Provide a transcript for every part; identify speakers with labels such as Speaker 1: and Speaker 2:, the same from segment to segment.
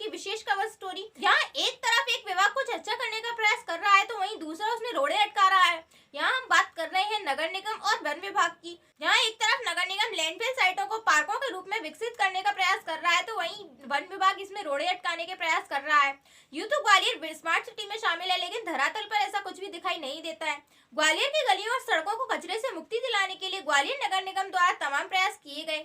Speaker 1: की विशेष cover story. यहाँ एक तरफ एक विभाग कुछ अच्छा करने का प्रयास कर रहा है तो वहीं दूसरा उसमें रोड़े अटका रहा है। यहाँ हम बात कर रहे हैं नगर निगम और वन विभाग की। यहाँ एक तरफ नगर निगम लैंडफिल साइटों को पार्कों के रूप में विकसित करने का प्रयास कर रहा है तो वहीं वन विभाग इसमें रोड़े अटकाने के प्रयास कर रहा है। यूं तो ग्वालियर स्मार्ट सिटी में शामिल है, लेकिन धरातल पर ऐसा कुछ भी दिखाई नहीं देता है। ग्वालियर की गलियों और सड़कों को कचरे से मुक्ति दिलाने के लिए ग्वालियर नगर निगम द्वारा तमाम प्रयास किए गए।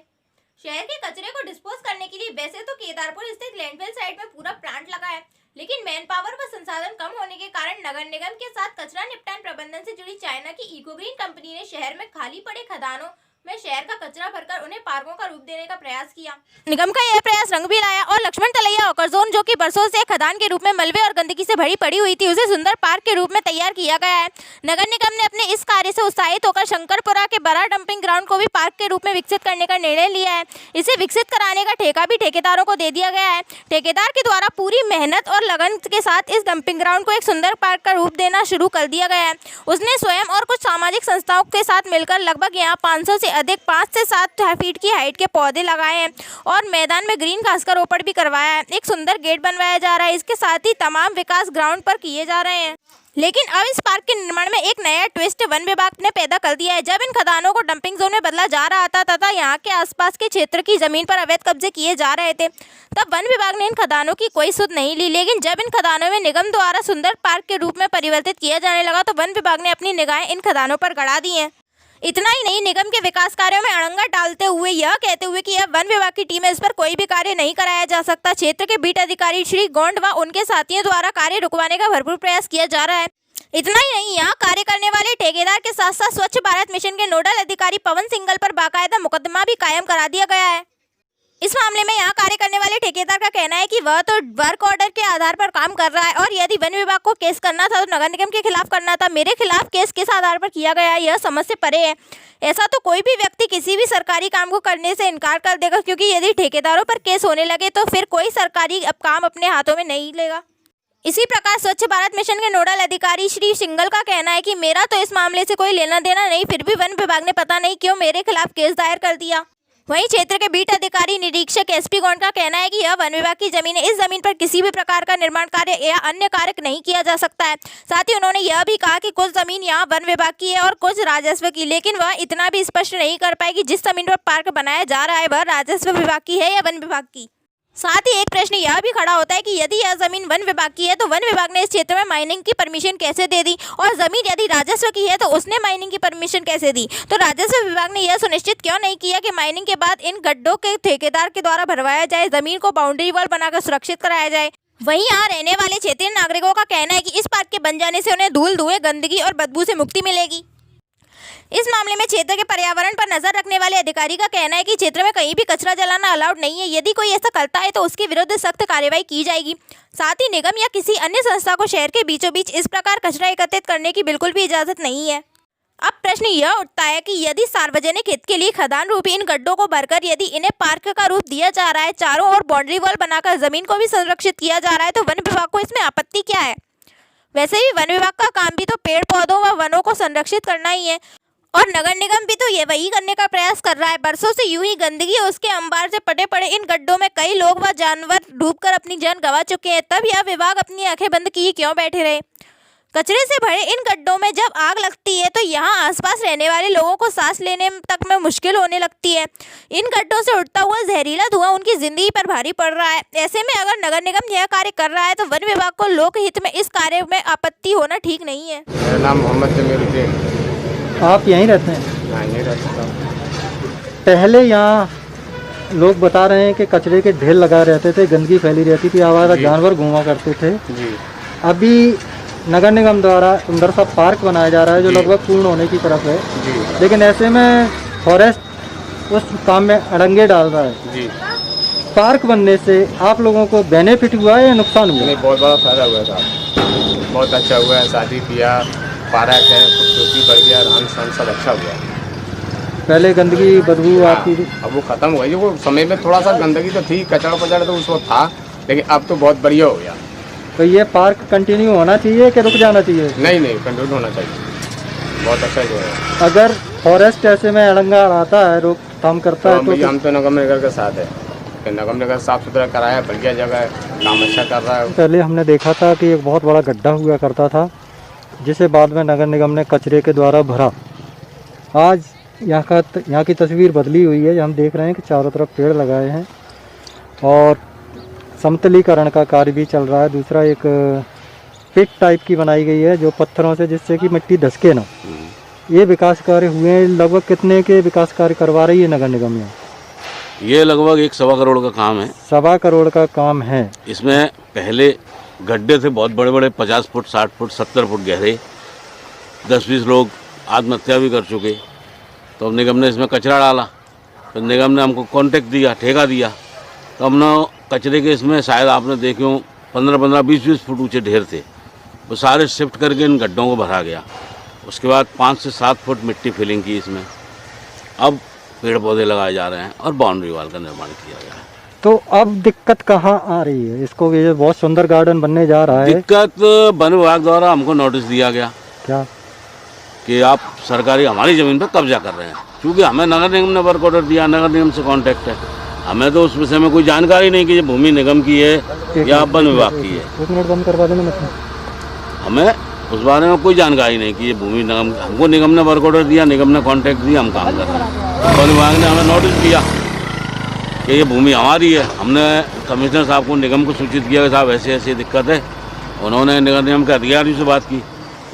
Speaker 1: शहर के कचरे को डिस्पोज करने के लिए वैसे तो केदारपुर स्थित लैंडफिल साइट में पूरा प्लांट लगा है, लेकिन मैन पावर व संसाधन कम होने के कारण नगर निगम के साथ कचरा निपटान प्रबंधन से जुड़ी चाइना की इकोग्रीन कंपनी ने शहर में खाली पड़े खदानों में शहर का कचरा भरकर उन्हें पार्कों का रूप देने का प्रयास किया। निगम का यह प्रयास रंग भी लाया और लक्ष्मण तलैया ऑकर जोन, जो कि बरसों से खदान के रूप में मलबे और गंदगी से भरी पड़ी हुई थी, उसे सुंदर पार्क के रूप में तैयार किया गया है। नगर निगम ने अपने इस कार्य से उत्साहित होकर शंकरपुरा के बड़ा डंपिंग ग्राउंड को भी पार्क के रूप में विकसित करने का निर्णय लिया है। इसे विकसित कराने का ठेका भी ठेकेदारों को दे दिया गया है। ठेकेदार के द्वारा पूरी मेहनत और लगन के साथ इस डंपिंग ग्राउंड को एक सुंदर पार्क का रूप देना शुरू कर दिया गया है। उसने स्वयं और कुछ सामाजिक संस्थाओं के साथ मिलकर लगभग यहाँ 500 से अधिक 5 से 7 फीट की हाइट के पौधे लगाए हैं और मैदान में ग्रीन घास का रोपण भी करवाया है। एक सुंदर गेट बनवाया जा रहा है। इसके साथ ही तमाम विकास ग्राउंड पर किए जा रहे हैं। लेकिन अब इस पार्क के निर्माण में एक नया ट्विस्ट वन विभाग ने पैदा कर दिया है। जब इन खदानों को डंपिंग जोन में बदला जा रहा था तथा यहाँ के आसपास के क्षेत्र की जमीन पर अवैध कब्जे किए जा रहे थे, तब वन विभाग ने इन खदानों की कोई सुध नहीं ली। लेकिन जब इन खदानों में निगम द्वारा सुंदर पार्क के रूप में परिवर्तित किया जाने लगा तो वन विभाग ने अपनी निगाहें इन खदानों पर गड़ा दी हैं। इतना ही नहीं, निगम के विकास कार्यों में अड़ंगा डालते हुए यह कहते हुए कि अब वन विभाग की टीम है, इस पर कोई भी कार्य नहीं कराया जा सकता। क्षेत्र के बीट अधिकारी श्री गोंड व उनके साथियों द्वारा कार्य रुकवाने का भरपूर प्रयास किया जा रहा है। इतना ही नहीं, यहाँ कार्य करने वाले ठेकेदार के साथ साथ स्वच्छ भारत मिशन के नोडल अधिकारी पवन सिंघल पर बाकायदा मुकदमा भी कायम करा दिया गया है। इस मामले में यहाँ कार्य करने वाले ठेकेदार का कहना है कि वह तो वर्क ऑर्डर के आधार पर काम कर रहा है और यदि वन विभाग को केस करना था तो नगर निगम के खिलाफ करना था। मेरे खिलाफ केस किस आधार पर किया गया है, यह समझ से परे है। ऐसा तो कोई भी व्यक्ति किसी भी सरकारी काम को करने से इनकार कर देगा, क्योंकि यदि ठेकेदारों पर केस होने लगे तो फिर कोई सरकारी काम अपने हाथों में नहीं लेगा। इसी प्रकार स्वच्छ भारत मिशन के नोडल अधिकारी श्री सिंघल का कहना है कि मेरा तो इस मामले से कोई लेना देना नहीं, फिर भी वन विभाग ने पता नहीं क्यों मेरे खिलाफ केस दायर कर दिया। वहीं क्षेत्र के बीट अधिकारी निरीक्षक एसपी गौंड का कहना है कि यह वन विभाग की जमीन है, इस जमीन पर किसी भी प्रकार का निर्माण कार्य या अन्य कार्य नहीं किया जा सकता है। साथ ही उन्होंने यह भी कहा कि कुछ जमीन यहाँ वन विभाग की है और कुछ राजस्व की, लेकिन वह इतना भी स्पष्ट नहीं कर पाए कि जिस जमीन पर पार्क बनाया जा रहा है वह राजस्व विभाग की है या वन विभाग की। साथ ही एक प्रश्न यह भी खड़ा होता है कि यदि यह जमीन वन विभाग की है तो वन विभाग ने इस क्षेत्र में माइनिंग की परमिशन कैसे दे दी, और जमीन यदि राजस्व की है तो उसने माइनिंग की परमिशन कैसे दी। तो राजस्व विभाग ने यह सुनिश्चित क्यों नहीं किया कि माइनिंग के बाद इन गड्ढों के ठेकेदार के द्वारा भरवाया जाए, जमीन को बाउंड्री वॉल बनाकर सुरक्षित कराया जाए। वहीं यहाँ रहने वाले क्षेत्रीय नागरिकों का कहना है कि इस पार्क के बन जाने से उन्हें धूल, धुएं, गंदगी और बदबू से मुक्ति मिलेगी। इस मामले में क्षेत्र के पर्यावरण पर नजर रखने वाले अधिकारी का कहना है कि क्षेत्र में कहीं भी कचरा जलाना अलाउड नहीं है। यदि कोई ऐसा करता है तो उसके विरुद्ध सख्त कार्रवाई की जाएगी। साथ ही निगम या किसी अन्य संस्था को शहर के बीचों बीच इस प्रकार कचरा एकत्रित करने की बिल्कुल भी इजाजत नहीं है। अब प्रश्न यह उठता है कि यदि सार्वजनिक हित के लिए खदान रूपी इन गड्ढों को भरकर यदि इन्हें पार्क का रूप दिया जा रहा है, चारों ओर बाउंड्री वॉल बनाकर जमीन को भी संरक्षित किया जा रहा है, तो वन विभाग को इसमें आपत्ति क्या है। वैसे भी वन विभाग का काम भी तो पेड़ पौधों व वनों को संरक्षित करना ही है और नगर निगम भी तो ये वही करने का प्रयास कर रहा है। बरसों से यूं ही गंदगी और उसके अंबार से पटे पड़े इन गड्ढों में कई लोग व जानवर डूबकर अपनी जान गंवा चुके हैं। तब यह विभाग अपनी आंखें बंद किए क्यों बैठे रहे। कचरे से भरे इन गड्ढों में जब आग लगती है तो यहाँ आसपास रहने वाले लोगों को सांस लेने तक में मुश्किल होने लगती है। इन गड्ढों से उठता हुआ जहरीला धुआं उनकी जिंदगी पर भारी पड़ रहा है। ऐसे में अगर नगर निगम यह कार्य कर रहा है तो वन विभाग को लोकहित में इस कार्य में आपत्ति होना ठीक नहीं है।
Speaker 2: मेरा नाम मोहम्मद जमीरुद्दीन।
Speaker 3: आप यहीं रहते हैं?
Speaker 2: हाँ, यहीं रहता हूँ।
Speaker 3: पहले यहाँ लोग बता रहे हैं कि कचरे के ढेर लगा रहते थे, गंदगी फैली रहती थी, आवारा जानवर घूमा करते थे।
Speaker 2: जी।
Speaker 3: अभी नगर निगम द्वारा सुंदर सा पार्क बनाया जा रहा है जो लगभग पूर्ण होने की तरफ है।
Speaker 2: जी।
Speaker 3: लेकिन ऐसे में फॉरेस्ट उस काम में अड़ंगे डाल रहा है।
Speaker 2: जी।
Speaker 3: पार्क बनने से आप लोगों को बेनिफिट हुआ है या नुकसान हुआ?
Speaker 2: नहीं, बहुत बड़ा फायदा हुआ साहब, बहुत अच्छा हुआ है। शादी किया, पार्क है, खूबसूरती बढ़ गया, रहन सहन सब अच्छा हुआ है।
Speaker 3: पहले गंदगी बदबू आती थी,
Speaker 2: अब वो खत्म हो गई। वो समय में थोड़ा सा गंदगी तो थी, कचरा पचड़ा तो उस वक्त था, लेकिन अब तो बहुत बढ़िया हो गया।
Speaker 3: तो ये पार्क कंटिन्यू होना चाहिए कि रुक जाना चाहिए?
Speaker 2: नहीं, कंट्रोल होना चाहिए, बहुत अच्छा जो है।
Speaker 3: अगर फॉरेस्ट ऐसे में अड़ंगा आता है, रोकथाम करता है तो
Speaker 2: हम तो नगर निगम के साथ है, कि निगम ने साफ सुथरा कराया, बढ़िया जगह है, काम अच्छा कर रहा है।
Speaker 3: पहले हमने देखा था कि एक बहुत बड़ा गड्ढा हुआ करता था, जिसे बाद में नगर निगम ने कचरे के द्वारा भरा। आज यहाँ की तस्वीर बदली हुई है। हम देख रहे हैं कि चारों तरफ पेड़ लगाए हैं और समतलीकरण का कार्य भी चल रहा है। दूसरा एक पिट टाइप की बनाई गई है जो पत्थरों से, जिससे कि मिट्टी धसके ना। ये विकास कार्य हुए हैं। लगभग कितने के विकास कार्य करवा रही है नगर निगम यहाँ?
Speaker 4: ये लगभग 1.25 करोड़ का काम है।
Speaker 3: 1.25 करोड़ का काम है।
Speaker 4: इसमें पहले गड्ढे थे बहुत बड़े बड़े, 50 फुट 60 फुट 70 फुट गहरे। 10-20 लोग आत्महत्या भी कर चुके। तो अब निगम ने इसमें कचरा डाला, तो निगम ने हमको कॉन्ट्रैक्ट दिया, ठेका दिया। तो हमने कचरे के इसमें शायद आपने देखे हो 15-15 20-20 फुट ऊंचे ढेर थे, वो सारे शिफ्ट करके इन गड्ढों को भरा गया। उसके बाद 5 से 7 फुट मिट्टी फिलिंग की इसमें। अब पेड़ पौधे लगाए जा रहे हैं और बाउंड्री वाल का निर्माण किया गया है।
Speaker 3: तो अब दिक्कत कहाँ आ रही है? इसको ये बहुत सुंदर गार्डन बनने जा रहा है।
Speaker 4: दिक्कत वन विभाग द्वारा हमको नोटिस दिया गया
Speaker 3: क्या
Speaker 4: कि आप सरकारी हमारी ज़मीन पर कब्जा कर रहे हैं। क्योंकि हमें नगर निगम ने वर्क ऑर्डर दिया, नगर निगम से कॉन्टैक्ट है, हमें तो उस विषय में कोई जानकारी नहीं कि ये भूमि निगम की है या वन विभाग की है।
Speaker 3: 1 मिनट बंद करवा देना। मतलब
Speaker 4: हमें उस बारे में कोई जानकारी नहीं कि ये भूमि निगम, हमको निगम ने वर्क ऑर्डर दिया, निगम ने कॉन्टैक्ट दिया, हम काम कर रहे हैं। वन विभाग ने हमें नोटिस दिया कि ये भूमि हमारी है। हमने कमिश्नर साहब को, निगम को सूचित किया कि साहब ऐसी ऐसी दिक्कत है। उन्होंने नगर निगम के अधिकारियों से बात की,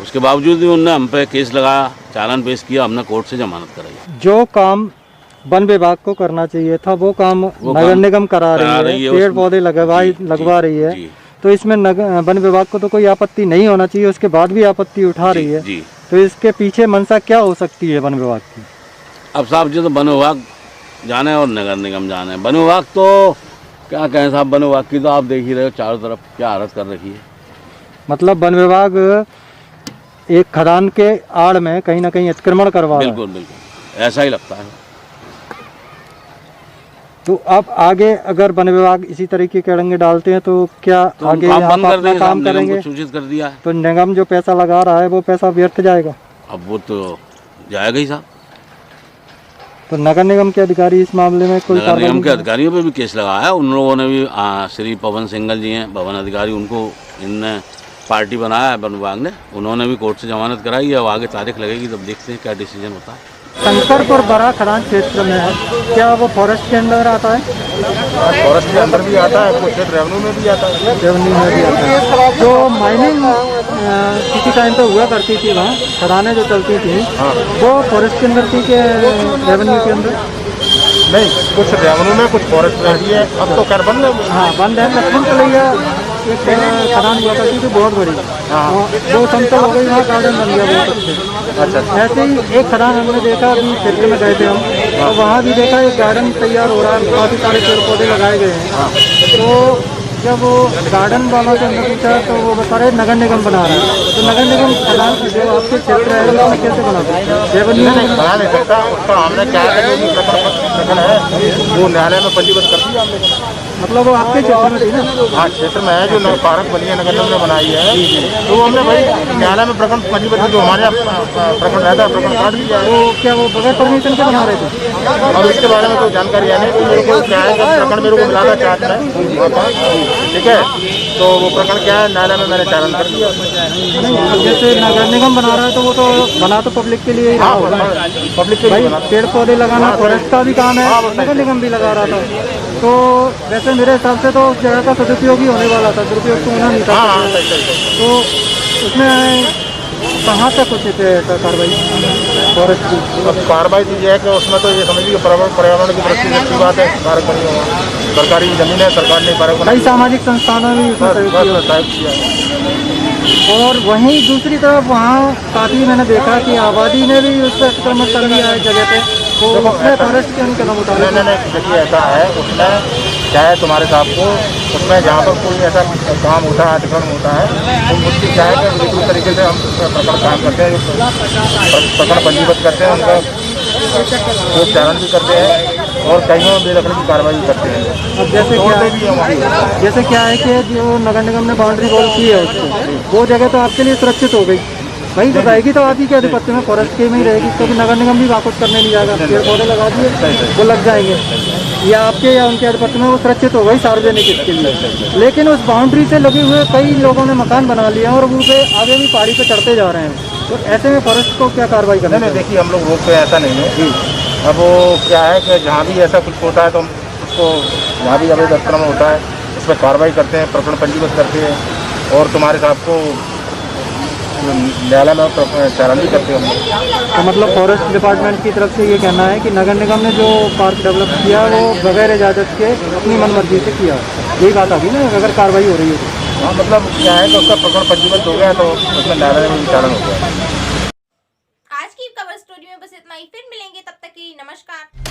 Speaker 4: उसके बावजूद भी उन्होंने हम पे केस लगाया, चालान पेश किया, हमने कोर्ट से जमानत कराई।
Speaker 3: जो काम वन विभाग को करना चाहिए था वो काम नगर निगम करा रही है। पेड़ पौधे लगवा रही है। तो इसमें वन विभाग को तो कोई आपत्ति नहीं होना चाहिए, उसके बाद भी आपत्ति उठा रही है। तो इसके पीछे मंशा क्या हो सकती है वन विभाग की?
Speaker 4: अब साहब जी तो वन विभाग जाने और नगर निगम जाने। वन विभाग तो क्या कहें साहब, वन विभाग की तो आप देख ही रहे हो चारों तरफ क्या हालत कर रखी है।
Speaker 3: मतलब वन विभाग एक खदान के आड़ में कहीं ना कहीं अतिक्रमण करवा रहा है।
Speaker 4: बिल्कुल बिल्कुल ऐसा ही लगता है।
Speaker 3: तो अब आगे अगर वन विभाग इसी तरीके के अड़ंगे डालते हैं तो क्या
Speaker 4: तो
Speaker 3: आगे
Speaker 4: काम
Speaker 3: आप
Speaker 4: बंद कर
Speaker 3: अपना
Speaker 4: देंगे,
Speaker 3: काम
Speaker 4: निगम
Speaker 3: करेंगे?
Speaker 4: को सूचित कर दिया है।
Speaker 3: तो निगम जो पैसा लगा रहा है वो पैसा व्यर्थ जाएगा।
Speaker 4: अब वो तो जाएगा ही साहब।
Speaker 3: तो नगर निगम के अधिकारी इस मामले में कोई
Speaker 4: नगर निगम के अधिकारियों पे भी केस लगाया है। उन लोगों ने भी श्री पवन सिंघल जी हैं भवन अधिकारी, उनको इनने पार्टी बनाया है वन विभाग ने, उन्होंने भी कोर्ट से जमानत कराई है। अब आगे तारीख लगेगी तब देखते हैं क्या डिसीजन होता है।
Speaker 3: शंकरपुर बड़ा खदान क्षेत्र में है, क्या वो फॉरेस्ट के अंदर आता है?
Speaker 2: फॉरेस्ट के अंदर भी आता है, कुछ रेवेन्यू में भी आता है।
Speaker 3: रेवेन्यू में भी आता है। जो माइनिंग किसी टाइम पे हुआ करती थी वहाँ, खदानें जो चलती थी, वो फॉरेस्ट के अंदर थी के रेवेन्यू के अंदर?
Speaker 2: नहीं, कुछ रेवेन्यू में, कुछ फॉरेस्ट में ही है। अब तो खैर बंद है।
Speaker 3: हाँ बंद है। लक्ष्मण कलैया एक खदान हुआ करती थी बहुत बड़ी, वो समतल हो गई, वहाँ गार्डन बन गया बहुत अच्छे। अच्छा। ऐसे ही एक खदान हमने देखा, अभी क्षेत्र में गए थे हम, तो वहाँ भी देखा एक गार्डन तैयार हो रहा है, काफ़ी सारे पेड़ पौधे लगाए गए हैं। तो जब वो गार्डन वालों से हमने पूछा तो वो बता रहे नगर निगम बना रहा है। तो नगर निगम खदान जो आपके क्षेत्र है उसमें कैसे बना सकते हैं? रेवेन्यू नहीं
Speaker 2: बना नहीं सकता। उसका हमने क्या है, प्रकरण है वो न्यायालय में पंजीबद्ध कर दिया हमने।
Speaker 3: मतलब वो आपके क्षेत्र में थी ना?
Speaker 2: हाँ, क्षेत्र में है जो पार्क बनी है, नगर निगम ने बनाई है, तो वो हमने भाई न्यायालय में प्रकरण पंजीबद्ध, जो हमारे यहाँ प्रकरण रहता है प्रकरण काट दिया है।
Speaker 3: वो क्या वो बगैर परमिशन के बना रहे थे?
Speaker 2: और इसके बारे में कोई जानकारी है नहीं। तो मेरे को क्या है, प्रकरण मेरे को मिला था चार्ज में, ठीक है, तो वो प्रकरण क्या है, न्यायालय में मैंने चालान कर दिया।
Speaker 3: जैसे नगर निगम बना रहा है तो वो तो बना तो पब्लिक के लिए ही रहा होगा।
Speaker 2: पब्लिक के लिए बना।
Speaker 3: पेड़ पौधे लगाना फॉरेस्ट का भी काम है, नगर निगम भी लगा रहा था। तो वैसे मेरे हिसाब से तो उस जगह का सदुपयोग ही होने वाला था, दुरुपयोग तो होना नहीं था। तो उसमें कहाँ तक उचित है कार्रवाई फॉरेस्ट की?
Speaker 2: अब कार्रवाई की है कि उसमें तो ये समझिए पर्यावरण की दृष्टि से अच्छी बात है, पार्क बनी हुआ, सरकारी जमीन है, सरकार ने पार्क
Speaker 3: कई सामाजिक संस्थानों ने उसमें
Speaker 2: सहयोग किया।
Speaker 3: और वहीं दूसरी तरफ वहाँ काफ़ी मैंने देखा कि आबादी ने भी उस पर अतिक्रमण कर लिया है जगह पे, तो उसमें फॉरेस्ट के हम कदम उठा रहे हैं।
Speaker 2: देखिए ऐसा है, उसमें क्या है तुम्हारे साहब को, उसमें जहाँ पर कोई ऐसा काम होता है, अतिक्रमण होता है, तो उसकी क्या है कि बिल्कुल तरीके से हम प्रकरण काम करते हैं, प्रकरण पंजीबद्ध करते हैं, उनका वो चालान भी करते हैं और कईयों बेदखल की कार्रवाई करते हैं।
Speaker 3: अब जैसे क्या है कि जो नगर निगम ने बाउंड्री वॉल की है उसको, वो जगह तो आपके लिए सुरक्षित हो गई, वही जो रहेगी तो आप ही के आधिपत्य में, फॉरेस्ट के में ही रहेगी, क्योंकि नगर निगम भी वापस करने नहीं जाएगा। पेड़ पौधे लगा दिए वो लग जाएंगे। या आपके या उनके आधिपत्य में वो सुरक्षित हो गई सार्वजनिक इसके लिए। लेकिन उस बाउंड्री से लगे हुए कई लोगों ने मकान बना लिया और वो पे आगे भी पहाड़ी पे चढ़ते जा रहे हैं, तो ऐसे में फॉरेस्ट को क्या कार्रवाई करना
Speaker 2: नहीं
Speaker 3: चाहिए?
Speaker 2: देखिए, हम लोग रोक पे ऐसा नहीं है
Speaker 3: जी।
Speaker 2: अब वो क्या है कि जहाँ भी ऐसा कुछ होता है तो हम उसको, जहाँ भी अवैध अतिक्रमण होता है उस पर कार्रवाई करते हैं, प्रकरण पंजीबद्ध करते हैं और तुम्हारे साहब को न्यायालय में चालान भी करते हैं हम लोग।
Speaker 3: तो मतलब फॉरेस्ट डिपार्टमेंट की तरफ से ये कहना है कि नगर निगम ने जो पार्क डेवलप किया वो बगैर इजाज़त के अपनी मनमर्जी से किया, यही बात आ गई ना अगर कार्रवाई हो रही है तो?
Speaker 2: हाँ, मतलब क्या है कि उसका प्रकरण पंजीबद्ध हो गया तो उसमें न्यायालय में चालान हो गया।
Speaker 1: आज की कवर स्टोरी में बस इतना ही, फिर मिलेंगे, तब तक की नमस्कार।